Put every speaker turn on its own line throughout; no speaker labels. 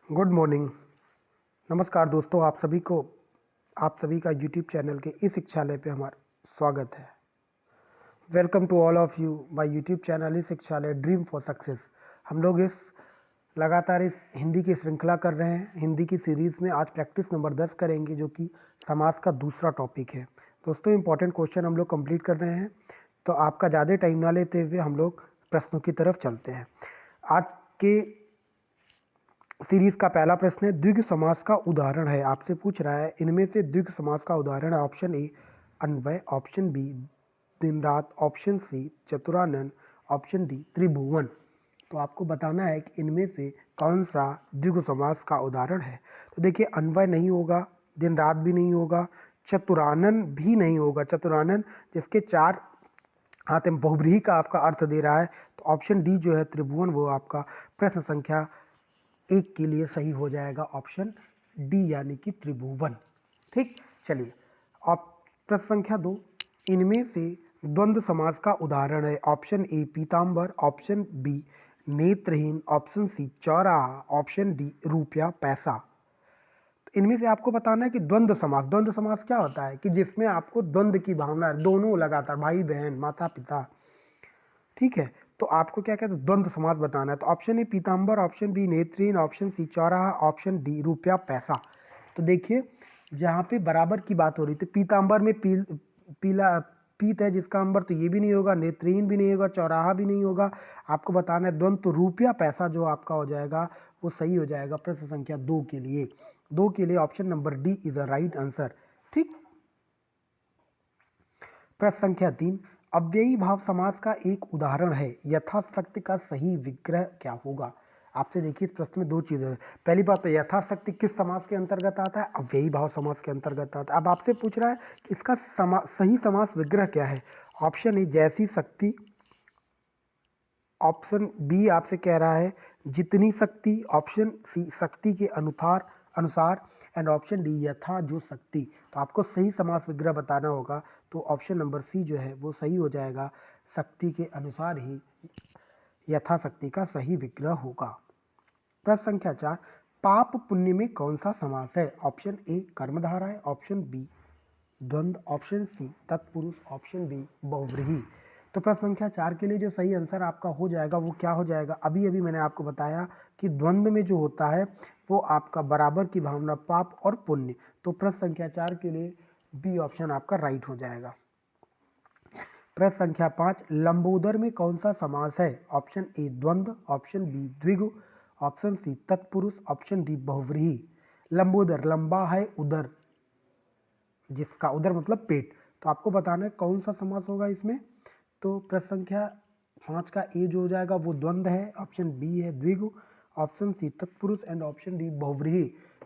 Good morning. नमस्कार दोस्तों, आप सभी का यूट्यूब चैनल के इस शिक्षालय पे हमारा स्वागत है। Welcome to all of you my YouTube channel इस शिक्षालय ड्रीम फॉर सक्सेस। हम लोग लगातार इस हिंदी की श्रृंखला कर रहे हैं। हिंदी की सीरीज़ में आज प्रैक्टिस नंबर 10 करेंगे, जो कि समास का दूसरा टॉपिक है। दोस्तों, इंपॉर्टेंट क्वेश्चन हम लोग कंप्लीट कर रहे हैं, तो आपका ज़्यादा टाइम ना लेते हुए हम लोग प्रश्नों की तरफ चलते हैं। आज के सीरीज का पहला प्रश्न है, द्विगु समास का उदाहरण है। आपसे पूछ रहा है इनमें से द्विगु समास का उदाहरण है। ऑप्शन ए अन्वय, ऑप्शन बी दिन रात, ऑप्शन सी चतुरानन, ऑप्शन डी त्रिभुवन। तो आपको बताना है कि इनमें से कौन सा द्विगु समास का उदाहरण है। तो देखिए, अन्वय नहीं होगा, दिन रात भी नहीं होगा, चतुरानन भी नहीं होगा। चतुरानन जिसके चार हाथ में बहुब्रीहि का आपका अर्थ दे रहा है। तो ऑप्शन डी जो है त्रिभुवन, वो आपका प्रश्न संख्या 1 के लिए सही हो जाएगा, ऑप्शन डी यानी कि त्रिभुवन। ठीक, चलिए प्रश्न संख्या 2, इनमें से द्वंद्व समास का उदाहरण है। ऑप्शन ए पीताम्बर, ऑप्शन बी नेत्रहीन, ऑप्शन सी चौराहा, ऑप्शन डी रुपया पैसा। तो इनमें से आपको बताना है कि द्वंद्व समास क्या होता है, कि जिसमें आपको द्वंद्व की भावना, दोनों लगातार, भाई बहन, माता पिता, ठीक है, तो आपको क्या कहते हैं, द्वंद्व समास बताना है। तो ऑप्शन ए पीताम्बर, ऑप्शन बी नेत्रहीन, ऑप्शन सी चौराहा, ऑप्शन डी रुपया पैसा। तो देखिए, जहाँ पे बराबर की बात हो रही थी, पीताम्बर में पीला पीत है जिसका अंबर, तो ये भी नहीं होगा, नेत्रहीन भी नहीं होगा, चौराहा भी नहीं होगा। आपको बताना है द्वंद्व, तो रुपया पैसा जो आपका हो जाएगा वो सही हो जाएगा प्रश्न संख्या 2 के लिए। 2 के लिए option number D is a right answer. ठीक, प्रश्न संख्या 3, अव्ययी भाव समास का एक उदाहरण है। यथाशक्ति का सही विग्रह क्या होगा। आपसे देखिए, इस प्रश्न में दो चीजें हैं। पहली बात तो यथाशक्ति किस समास के अंतर्गत आता है, अव्ययी भाव समास के अंतर्गत आता है। अब आपसे पूछ रहा है कि इसका सही समास विग्रह क्या है। ऑप्शन ए जैसी शक्ति, ऑप्शन बी आपसे कह रहा है जितनी शक्ति, ऑप्शन सी शक्ति के अनुसार एंड ऑप्शन डी यथा जो शक्ति। तो आपको सही समास विग्रह बताना होगा, तो ऑप्शन नंबर सी जो है वो सही हो जाएगा, शक्ति के अनुसार ही यथाशक्ति का सही विग्रह होगा। प्रश्न संख्या 4, पाप पुण्य में कौन सा समास है। ऑप्शन ए कर्मधारा है, ऑप्शन बी द्वंद्व, ऑप्शन सी तत्पुरुष, ऑप्शन डी बहुव्रीहि। तो प्रश्न संख्या 4 के लिए जो सही आंसर आपका हो जाएगा वो क्या हो जाएगा, अभी अभी मैंने आपको बताया कि द्वंद्व में जो होता है वो आपका बराबर की भावना, पाप और पुण्य। तो प्रश्न संख्या 4 के लिए बी ऑप्शन आपका राइट हो जाएगा। प्रश्न संख्या 5, लंबोदर में कौन सा समास है। ऑप्शन ए द्वंद्व, ऑप्शन बी द्विगु, ऑप्शन सी तत्पुरुष, ऑप्शन डी बहुव्रीहि। लंबोदर, लंबा है उदर, जिसका उदर मतलब पेट, तो आपको बताना है कौन सा समास होगा इसमें। तो प्रश्न संख्या 5 का ए जो हो जाएगा वो द्वंद्व है, ऑप्शन बी है द्विगु, ऑप्शन सी तत्पुरुष एंड ऑप्शन डी बहुव्रीहि।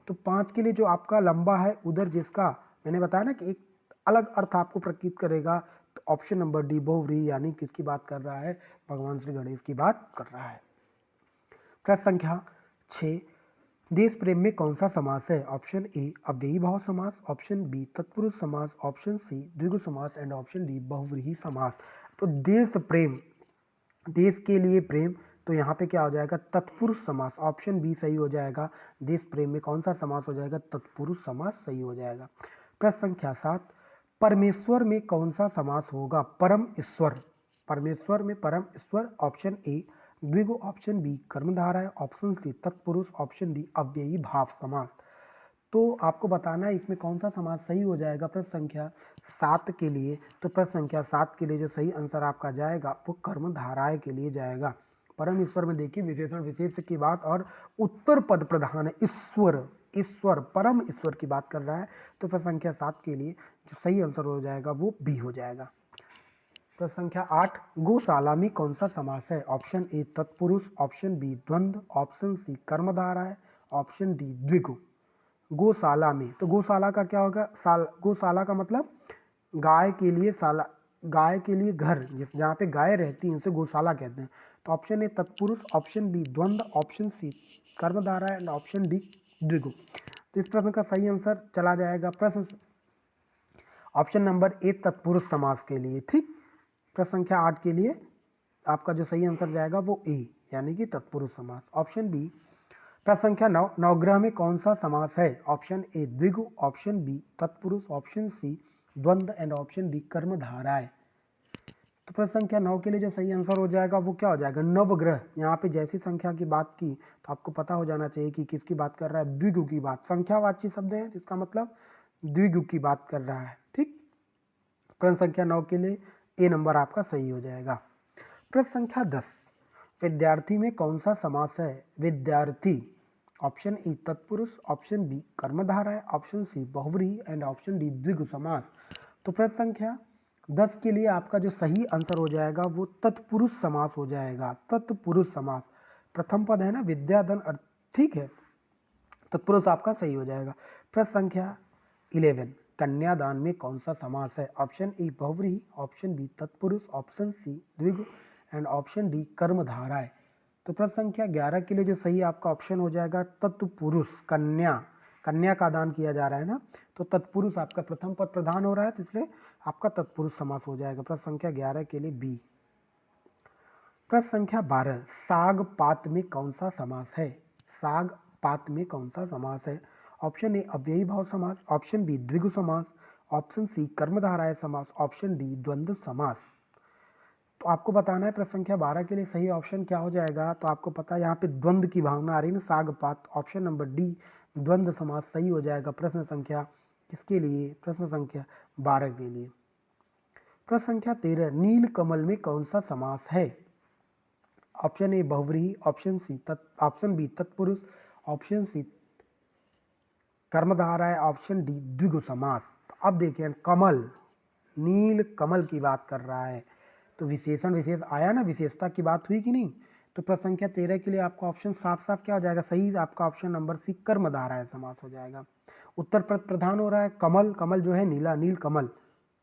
तो 5 के लिए जो आपका लंबा है उदर, जिसका मैंने बताया ना कि एक अलग अर्थ आपको प्रतीत करेगा, तो ऑप्शन नंबर डी बहुव्रीहि, यानी किसकी बात कर रहा है, भगवान श्री गणेश की बात कर रहा है। प्रश्न संख्या 6, देश प्रेम में कौन सा समास है। ऑप्शन ए अव्ययी भाव समास, ऑप्शन बी तत्पुरुष समास, ऑप्शन सी द्विगु समास एंड ऑप्शन डी बहुव्रीहि समास। तो देश प्रेम, देश के लिए प्रेम, तो यहाँ पे क्या हो जाएगा, तत्पुरुष समास, ऑप्शन बी सही हो जाएगा। देश प्रेम में कौन सा समास हो जाएगा, तत्पुरुष समास सही हो जाएगा। प्रश्न संख्या 7, परमेश्वर में कौन सा समास होगा। परम ईश्वर, परमेश्वर में परम ईश्वर, ऑप्शन ए द्विगु, ऑप्शन बी कर्मधारा है, ऑप्शन सी तत्पुरुष, ऑप्शन डी अव्ययी भाव समास। तो आपको बताना है इसमें कौन सा समास सही हो जाएगा प्रश्न संख्या 7 के लिए। तो प्रश्न संख्या 7 के लिए जो सही आंसर आपका जाएगा वो कर्मधाराय के लिए जाएगा। परम ईश्वर में देखिए विशेषण विशेष की बात और उत्तर पद प्रधान है, ईश्वर, ईश्वर परम ईश्वर की बात कर रहा है। तो प्रश्न संख्या 7 के लिए जो सही आंसर हो जाएगा वो बी हो जाएगा। प्रश्न संख्या 8, गौशाला में कौन सा समास है। ऑप्शन ए तत्पुरुष, ऑप्शन बी द्वंद्व, ऑप्शन सी कर्मधारा है, ऑप्शन डी द्विगु। गौशाला में, तो गौशाला का क्या होगा, गौशाला का मतलब गाय के लिए शाला, गाय के लिए घर, जिस जहाँ पे गाय रहती है उसे गौशाला कहते हैं। तो ऑप्शन ए तत्पुरुष, ऑप्शन बी द्वंद्व, ऑप्शन सी कर्मधारा एंड ऑप्शन डी द्विगु। तो इस प्रश्न का सही आंसर चला जाएगा प्रश्न ऑप्शन नंबर ए तत्पुरुष समास के लिए। ठीक, प्रश्न संख्या 8 के लिए आपका जो सही आंसर जाएगा वो ए यानी कि तत्पुरुष समास। ऑप्शन बी प्रश्न संख्या 9, नवग्रह में कौन सा समास है? ऑप्शन ए द्विगु, ऑप्शन बी तत्पुरुष, ऑप्शन सी द्वंद्व एंड ऑप्शन डी कर्मधाराय। तो प्रश्न संख्या 9 के लिए जो सही आंसर हो जाएगा वो क्या हो जाएगा? नवग्रह। यहाँ पे जैसी संख्या की बात की तो आपको पता हो जाना चाहिए कि किसकी बात कर रहा है, द्विगु की बात। संख्यावाची शब्द है जिसका मतलब द्विगु की बात कर रहा है। ठीक, प्रश्न संख्या 9 के लिए ए नंबर आपका सही हो जाएगा। प्रश्न संख्या 10, विद्यार्थी में कौन सा समास है? विद्यार्थी, ऑप्शन ई तत्पुरुष, ऑप्शन बी कर्मधारय, ऑप्शन सी बहुव्रीहि एंड ऑप्शन डी द्विगु समास। तो प्रश्न संख्या 10 के लिए आपका जो सही आंसर हो जाएगा वो तत्पुरुष समास हो जाएगा। तत्पुरुष समास, प्रथम पद है ना विद्याधन अर्थ, ठीक है, तत्पुरुष आपका सही हो जाएगा। प्रश्न संख्या 11, कन्यादान में कौन सा समास है? ऑप्शन ए बहुव्रीहि, ऑप्शन बी तत्पुरुष, ऑप्शन सी द्विगु एंड ऑप्शन डी कर्मधाराय। तो प्रश्न संख्या 11 के लिए जो सही आपका ऑप्शन हो जाएगा तत्पुरुष। कन्या का दान किया जा रहा है ना, तो तत्पुरुष आपका प्रथम पद प्रधान हो रहा है, तो इसलिए आपका तत्पुरुष समास हो जाएगा। प्रश्न संख्या 11 के लिए बी। प्रश्न संख्या 12, साग पात में कौन सा समास है? साग पात में कौन सा समास है? ऑप्शन ए अव्ययी भाव समास, ऑप्शन बी द्विगु समास, ऑप्शन सी कर्मधाराय समास, ऑप्शन डी द्वंद्व समास। तो आपको बताना है प्रश्न संख्या 12 के लिए सही ऑप्शन क्या हो जाएगा। तो आपको पता है यहाँ पे द्वंद्व की भावना आ रही है ना, साग पात, ऑप्शन नंबर डी द्वंद्व समास सही हो जाएगा प्रश्न संख्या किसके लिए? प्रश्न संख्या 12 के लिए। प्रश्न संख्या 13, नील कमल में कौन सा समास है? ऑप्शन ए बहुव्रीहि, ऑप्शन बी तत्पुरुष, ऑप्शन सी कर्मधारय, ऑप्शन डी द्विगु समास। तो अब देखिए कमल, नील कमल की बात कर रहा है, तो विशेषण विशेष आया ना, विशेषता की बात हुई कि नहीं? तो प्रश्न संख्या 13 के लिए आपका ऑप्शन साफ साफ क्या हो जाएगा? सही आपका ऑप्शन नंबर सी कर्मधारय समास हो जाएगा। उत्तर प्रधान हो रहा है कमल, कमल जो है नीला, नील कमल।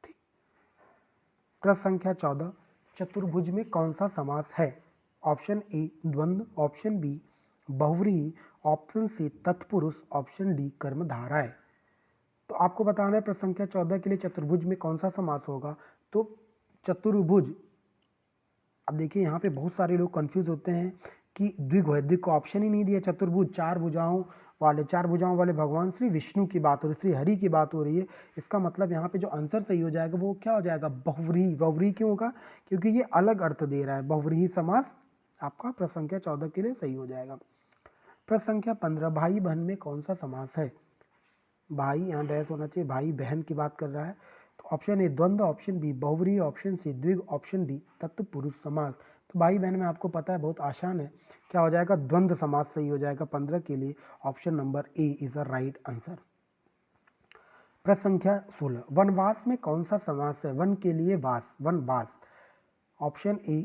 ठीक, प्रश्न संख्या 14, चतुर्भुज में कौन सा समास है? ऑप्शन ए द्वंद्व, ऑप्शन बी बहुव्रीहि, ऑप्शन सी तत्पुरुष, ऑप्शन डी कर्मधारय। तो आपको बताना है प्रश्न संख्या 14 के लिए चतुर्भुज में कौन सा समास होगा। तो चतुर्भुज, अब देखिए यहाँ पे बहुत सारे लोग कंफ्यूज होते हैं कि द्विगु है, द्विगु को ऑप्शन ही नहीं दिया। चतुर्भुज, चार भुजाओं वाले भगवान श्री विष्णु की बात हो रही है, श्री हरि की बात हो रही है। इसका मतलब यहाँ पे जो आंसर सही हो जाएगा वो क्या हो जाएगा? बहुव्रीहि। बहुव्रीहि क्यों होगा? क्योंकि ये अलग अर्थ दे रहा है। बहुव्रीहि समास आपका प्रश्न संख्या 14 के लिए सही हो जाएगा। प्रश्न संख्या 15, भाई बहन में कौन सा समास है? भाई यहाँ डैश होना चाहिए, भाई बहन की बात कर रहा है। तो ऑप्शन ए द्वंद्व, ऑप्शन बी बहुव्रीहि, ऑप्शन सी द्विगु, ऑप्शन डी तत्पुरुष समास। तो भाई बहन में आपको पता है बहुत आसान है, क्या हो जाएगा? द्वंद्व समास सही हो जाएगा 15 के लिए। Option number A is a right answer. प्रश्न संख्या 16, वनवास में कौन सा समास है? वन के लिए वास, वनवास। ऑप्शन ए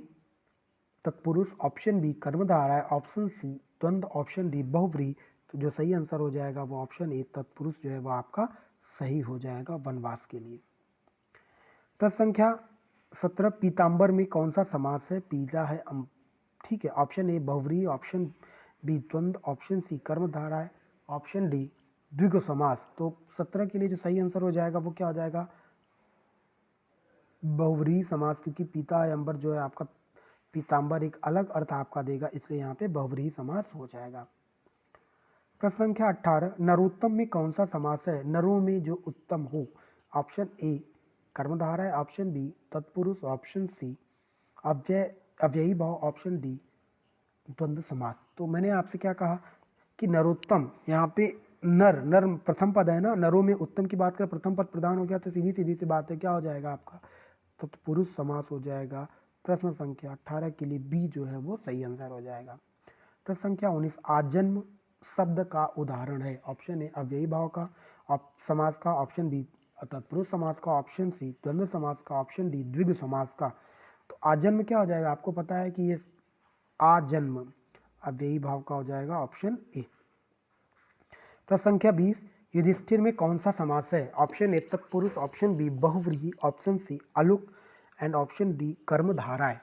तत्पुरुष, ऑप्शन बी कर्मधारय, ऑप्शन सी द्वंद्व, ऑप्शन डी बहुव्रीहि। तो जो सही आंसर हो जाएगा वो ऑप्शन ए तत्पुरुष जो है वो आपका सही हो जाएगा वनवास के लिए। प्रश्न संख्या 17, पीताम्बर में कौन सा समास है? पीला है ठीक है, ऑप्शन ए बहुव्रीहि, ऑप्शन बी द्वंद्व, ऑप्शन सी कर्मधारय, ऑप्शन डी द्विगु समास। तो 17 के लिए जो सही आंसर हो जाएगा वो क्या हो जाएगा? बहुव्रीहि समास, क्योंकि पीता है अंबर जो है आपका पीताम्बर एक अलग अर्थ आपका देगा, इसलिए यहाँ पे बहुव्रीहि समास हो जाएगा। प्रश्न संख्या 18, नरोत्तम में कौन सा समास है? नरों में जो उत्तम हो। ऑप्शन ए कर्मधारय, ऑप्शन बी तत्पुरुष, ऑप्शन सी अव्ययी भाव, ऑप्शन डी द्वंद्व समास। तो मैंने आपसे क्या कहा कि नरोत्तम, यहाँ पे नर प्रथम पद है ना, नरों में उत्तम की बात कर, प्रथम पद प्रधान हो गया, तो सीधी सीधी सी बात है क्या हो जाएगा आपका? तत्पुरुष समास हो जाएगा। प्रश्न संख्या 18 के लिए बी जो है वो सही आंसर हो जाएगा। प्रश्न संख्या 19, आजन्म शब्द का उदाहरण है। ऑप्शन ए अव्ययी भाव का समास का, ऑप्शन बी तत्पुरुष समास का, ऑप्शन सी द्वंद्व समास का, ऑप्शन डी द्विगु समास का। तो आजन्म क्या हो जाएगा? आपको पता है कि ये आजन्म अव्ययी भाव का हो जाएगा, ऑप्शन ए। प्रश्न संख्या 20, युधिष्ठिर में कौन सा समास है? ऑप्शन ए तत्पुरुष, ऑप्शन बी बहुव्रीहि, ऑप्शन सी अलुक एंड ऑप्शन डी कर्मधारय।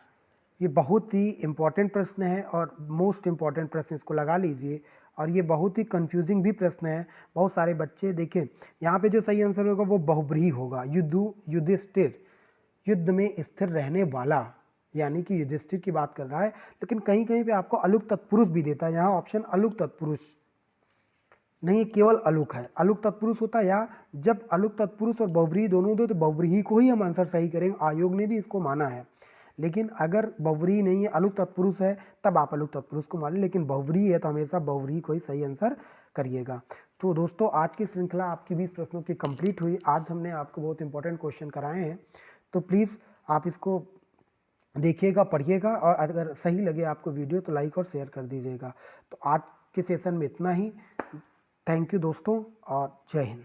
ये बहुत ही इंपॉर्टेंट प्रश्न है और मोस्ट इंपॉर्टेंट प्रश्न, इसको लगा लीजिए। और ये बहुत ही कंफ्यूजिंग भी प्रश्न है। बहुत सारे बच्चे देखें, यहाँ पे जो सही आंसर होगा वो बहुव्रीहि होगा। युधिष्ठिर, युद्ध में स्थिर रहने वाला, यानी कि युधिष्ठिर की बात कर रहा है, लेकिन कहीं कहीं पे आपको अलुक तत्पुरुष भी देता है। यहाँ ऑप्शन अलुक तत्पुरुष नहीं, केवल अलुक है। अलुक तत्पुरुष होता है, या जब अलुक तत्पुरुष और बहुव्रीहि दोनों दो तो बहुव्रीहि को ही हम आंसर सही करेंगे, आयोग ने भी इसको माना है। लेकिन अगर बहुव्रीहि नहीं है, अलुक तत्पुरुष है, तब आप अलुक तत्पुरुष को मान लें, लेकिन बहुव्रीहि है तो हमेशा बहुव्रीहि को ही सही आंसर करिएगा। तो दोस्तों आज की श्रृंखला आपकी 20 प्रश्नों की कंप्लीट हुई। आज हमने आपको बहुत इंपॉर्टेंट क्वेश्चन कराए हैं, तो प्लीज़ आप इसको देखिएगा, पढ़िएगा, और अगर सही लगे आपको वीडियो तो लाइक और शेयर कर दीजिएगा। तो आज के सेशन में इतना ही। थैंक यू दोस्तों, और जय हिंद।